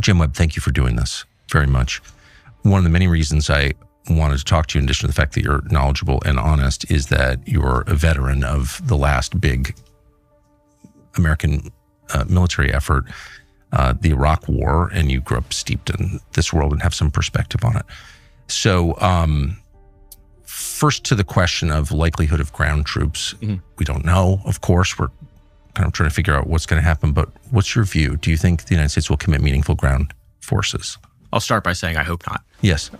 Jim Webb, thank you for doing this very much. One of the many reasons I wanted to talk to you, in addition to the fact that you're knowledgeable and honest, is that you're a veteran of the last big American military effort, the Iraq War, and you grew up steeped in this world and have some perspective on it. So first to the question of likelihood of ground troops. We don't know, of course. We're kind of trying to figure out what's going to happen, but what's your view? Do you think the United States will commit meaningful ground forces? I'll start by saying I hope not. Yes.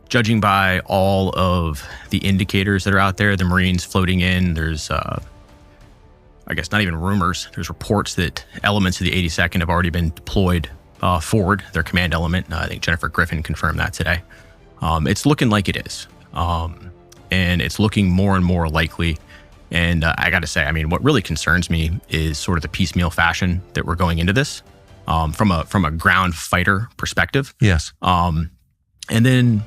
Judging by all of the indicators that are out there, the Marines floating in, there's, I guess not even rumors, there's reports that elements of the 82nd have already been deployed forward, their command element. I think Jennifer Griffin confirmed that today. It's looking like it is. And it's looking more and more likely. And I got to say, I mean, what really concerns me is sort of the piecemeal fashion that we're going into this from a ground fighter perspective. Yes. And then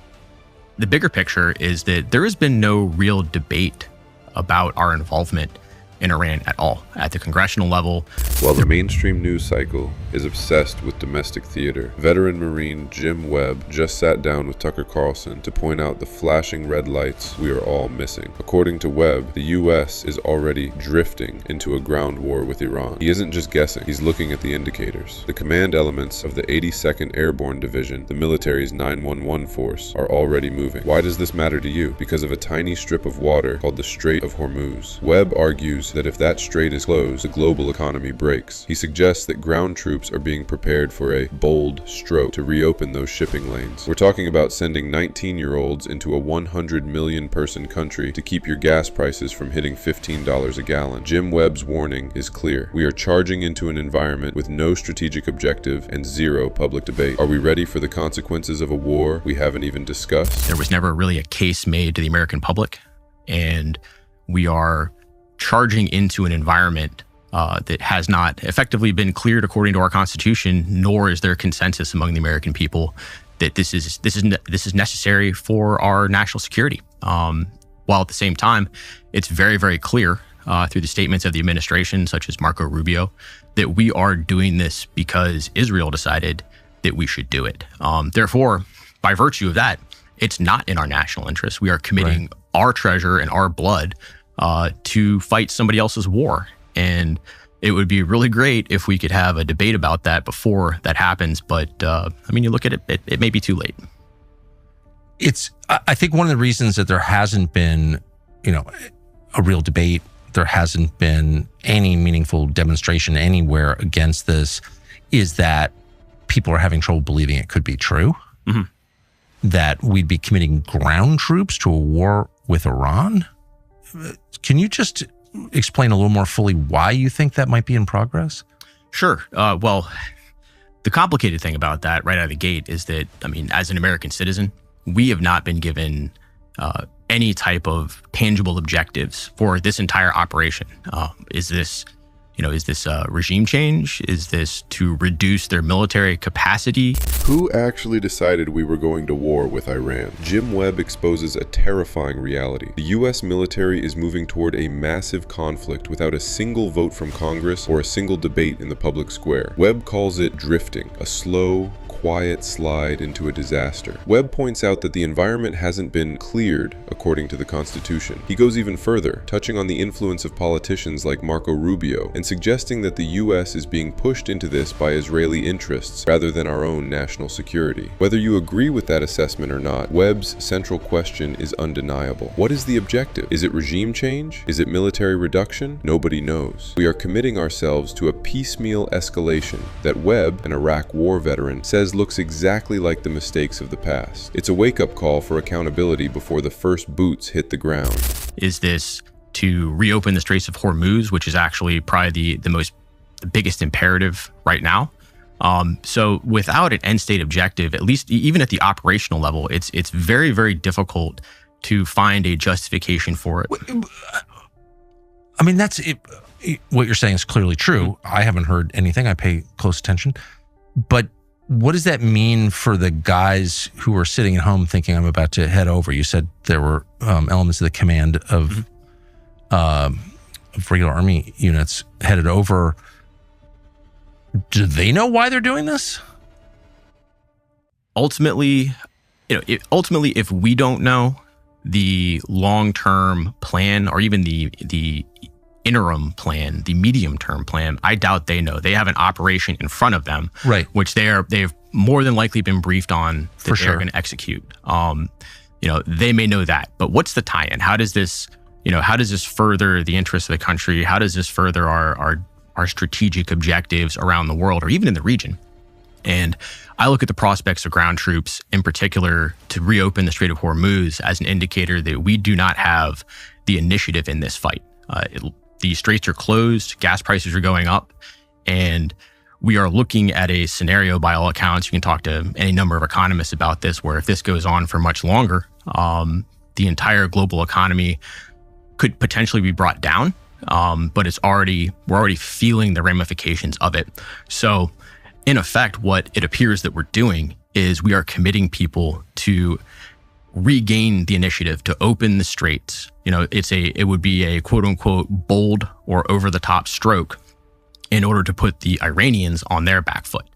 the bigger picture is that there has been no real debate about our involvement in Iran at all at the congressional level. While the mainstream news cycle is obsessed with domestic theater, veteran Marine Jim Webb just sat down with Tucker Carlson to point out the flashing red lights we are all missing. According to Webb, the U.S. is already drifting into a ground war with Iran. He isn't just guessing, he's looking at the indicators. The command elements of the 82nd Airborne Division, the military's 911 force, are already moving. Why does this matter to you? Because of a tiny strip of water called the Strait of Hormuz. Webb argues that if that strait is closed, the global economy breaks. He suggests that ground troops are being prepared for a bold stroke to reopen those shipping lanes. We're talking about sending 19-year-olds into a 100 million person country to keep your gas prices from hitting $15 a gallon. Jim Webb's warning is clear. We are charging into an environment with no strategic objective and zero public debate. Are we ready for the consequences of a war we haven't even discussed? There was never really a case made to the American public, and we are charging into an environment that has not effectively been cleared according to our Constitution, nor is there consensus among the American people that this is necessary for our national security. While at the same time, it's very, very clear through the statements of the administration, such as Marco Rubio, that we are doing this because Israel decided that we should do it. Therefore, by virtue of that, it's not in our national interest. We are committing our treasure and our blood to fight somebody else's war. And it would be really great if we could have a debate about that before that happens. But I mean, you look at it, it may be too late. I think one of the reasons that there hasn't been, a real debate, there hasn't been any meaningful demonstration anywhere against this, is that people are having trouble believing it could be true. Mm-hmm. That we'd be committing ground troops to a war with Iran. Can you just explain a little more fully why you think that might be in progress? Sure. Well, the complicated thing about that right out of the gate is that, I mean, as an American citizen, we have not been given any type of tangible objectives for this entire operation. Is this regime change? Is this to reduce their military capacity? Who actually decided we were going to war with Iran? Jim Webb exposes a terrifying reality. The U.S. military is moving toward a massive conflict without a single vote from Congress or a single debate in the public square. Webb calls it drifting, a slow, quiet slide into a disaster. Webb points out that the environment hasn't been cleared according to the Constitution. He goes even further, touching on the influence of politicians like Marco Rubio and suggesting that the U.S. is being pushed into this by Israeli interests rather than our own national security. Whether you agree with that assessment or not, Webb's central question is undeniable. What is the objective? Is it regime change? Is it military reduction? Nobody knows. We are committing ourselves to a piecemeal escalation that Webb, an Iraq war veteran, says looks exactly like the mistakes of the past. It's a wake-up call for accountability before the first boots hit the ground. Is this to reopen the Straits of Hormuz, which is actually probably the biggest imperative right now? So without an end state objective, at least even at the operational level, it's very, very difficult to find a justification for it. I mean, that's it. What you're saying is clearly true. I haven't heard anything. I pay close attention. But what does that mean for the guys who are sitting at home thinking, I'm about to head over? You said there were elements of the command of regular Army units headed over. Do they know why they're doing this? Ultimately, if we don't know the long-term plan or even the interim plan, the medium-term plan, I doubt they know. They have an operation in front of them, right? Which they've more than likely been briefed on that For they're going to execute. They may know that, but what's the tie-in? How does this further the interests of the country? How does this further our strategic objectives around the world or even in the region? And I look at the prospects of ground troops, in particular, to reopen the Strait of Hormuz as an indicator that we do not have the initiative in this fight. The straits are closed, gas prices are going up, and we are looking at a scenario, by all accounts, you can talk to any number of economists about this, where if this goes on for much longer, the entire global economy could potentially be brought down, but we're already feeling the ramifications of it. So in effect, what it appears that we're doing is we are committing people to regain the initiative to open the straits. It would be a quote unquote bold or over the top stroke in order to put the Iranians on their back foot.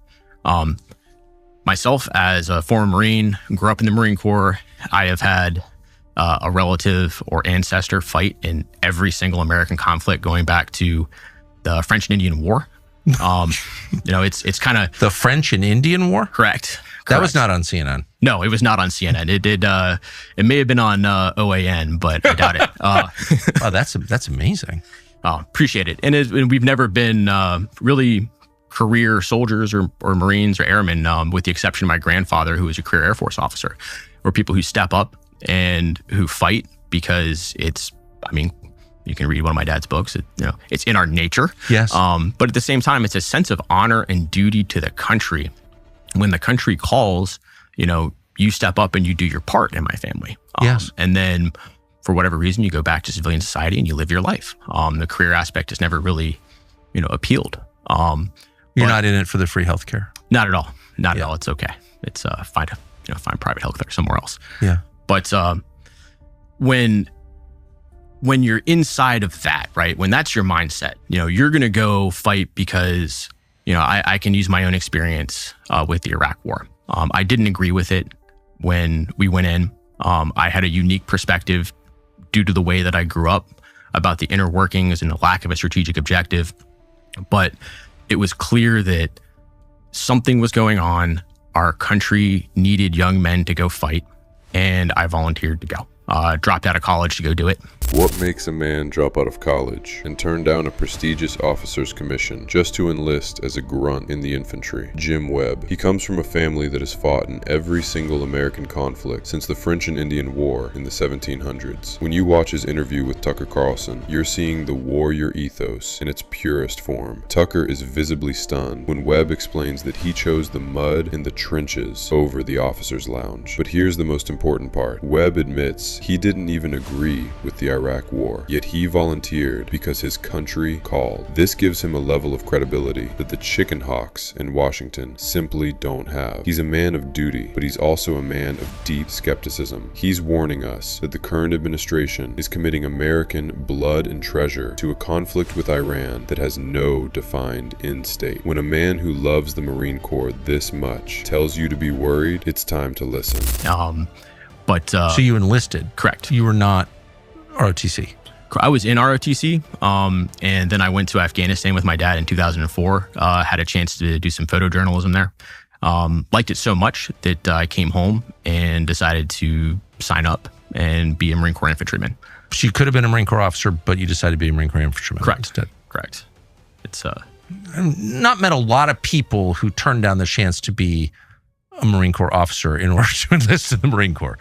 Myself, as a former Marine, grew up in the Marine Corps. I have had a relative or ancestor fight in every single American conflict going back to the French and Indian War. It's kind of the French and Indian War. Correct. That was not on CNN. No, it was not on CNN. It did. It may have been on OAN, but I doubt it. Wow, that's amazing. Appreciate it. And we've never been really career soldiers or Marines or airmen, with the exception of my grandfather, who was a career Air Force officer. We're people who step up and who fight because you can read one of my dad's books. It's in our nature. Yes. But at the same time, it's a sense of honor and duty to the country. When the country calls, you step up and you do your part in my family. Yes. And then for whatever reason, you go back to civilian society and you live your life. The career aspect has never really, appealed. You're not in it for the free healthcare. Not at all. Not at all. It's okay. It's find private healthcare somewhere else. Yeah. But when you're inside of that, right? When that's your mindset, you're going to go fight because, I can use my own experience with the Iraq War. I didn't agree with it when we went in. I had a unique perspective due to the way that I grew up about the inner workings and the lack of a strategic objective. But it was clear that something was going on. Our country needed young men to go fight, and I volunteered to go. Dropped out of college to go do it. What makes a man drop out of college and turn down a prestigious officer's commission just to enlist as a grunt in the infantry? Jim Webb. He comes from a family that has fought in every single American conflict since the French and Indian War in the 1700s. When you watch his interview with Tucker Carlson, you're seeing the warrior ethos in its purest form. Tucker is visibly stunned when Webb explains that he chose the mud and the trenches over the officer's lounge. But here's the most important part. Webb admits he didn't even agree with the Iraq War, yet he volunteered because his country called. This gives him a level of credibility that the chicken hawks in Washington simply don't have. He's a man of duty, but he's also a man of deep skepticism. He's warning us that the current administration is committing American blood and treasure to a conflict with Iran that has no defined end state. When a man who loves the Marine Corps this much tells you to be worried, it's time to listen. So you enlisted? Correct. You were not ROTC? I was in ROTC, and then I went to Afghanistan with my dad in 2004. Had a chance to do some photojournalism there. Liked it so much that I came home and decided to sign up and be a Marine Corps infantryman. So you could have been a Marine Corps officer, but you decided to be a Marine Corps infantryman instead. Correct. It's I've not met a lot of people who turned down the chance to be a Marine Corps officer in order to enlist in the Marine Corps.